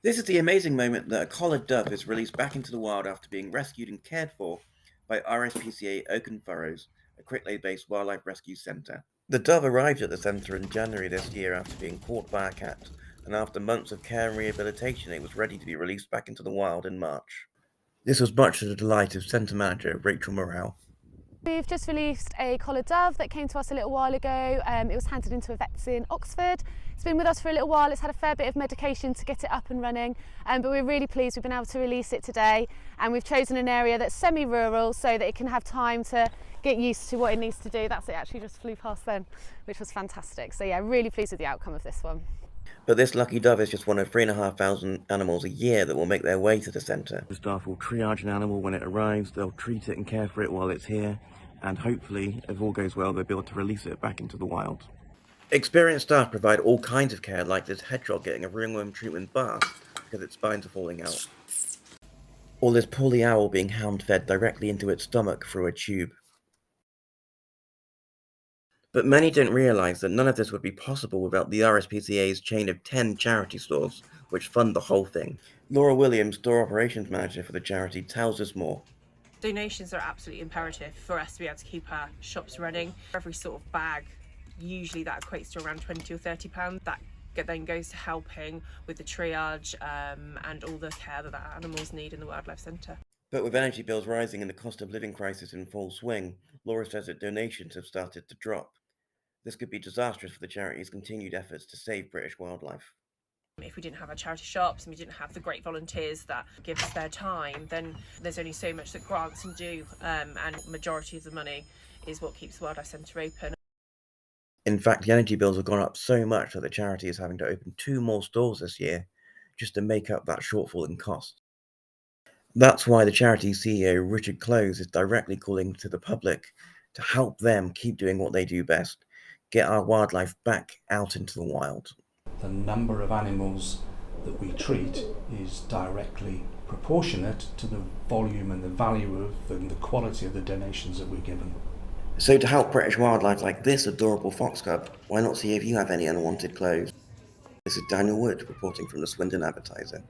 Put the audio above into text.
This is the amazing moment that a collared dove is released back into the wild after being rescued and cared for by RSPCA Oak and Furrows, a Cricklade-based wildlife rescue centre. The dove arrived at the centre in January this year after being caught by a cat, and after months of care and rehabilitation, it was ready to be released back into the wild in March. This was much to the delight of Centre Manager Rachel Morrell. We've just released a collared dove that came to us a little while ago. It was handed into a vet's in Oxford. It's been with us for a little while. It's had a fair bit of medication to get it up and running, but we're really pleased we've been able to release it today. And we've chosen an area that's semi-rural so that it can have time to get used to what it needs to do. That's it, actually just flew past then, which was fantastic. So yeah, really pleased with the outcome of this one. But this lucky dove is just one of 3,500 animals a year that will make their way to the centre. The staff will triage an animal when it arrives, they'll treat it and care for it while it's here, and hopefully, if all goes well, they'll be able to release it back into the wild. Experienced staff provide all kinds of care, like this hedgehog getting a ringworm treatment bath because its spines are falling out, or this poorly owl being hound-fed directly into its stomach through a tube. But many don't realise that none of this would be possible without the RSPCA's chain of 10 charity stores, which fund the whole thing. Laura Williams, store operations manager for the charity, tells us more. Donations are absolutely imperative for us to be able to keep our shops running. Every sort of bag, usually that equates to around £20 or £30. That then goes to helping with the triage and all the care that animals need in the wildlife centre. But with energy bills rising and the cost of living crisis in full swing, Laura says that donations have started to drop. This could be disastrous for the charity's continued efforts to save British wildlife. If we didn't have our charity shops and we didn't have the great volunteers that give us their time, then there's only so much that grants can do, and majority of the money is what keeps the wildlife centre open. In fact, the energy bills have gone up so much that the charity is having to open 2 more stores this year just to make up that shortfall in cost. That's why the charity's CEO, Richard Close, is directly calling to the public to help them keep doing what they do best, get our wildlife back out into the wild. The number of animals that we treat is directly proportionate to the volume and the value of and the quality of the donations that we're given. So to help British wildlife like this adorable fox cub, why not see if you have any unwanted clothes? This is Daniel Wood reporting from the Swindon Advertiser.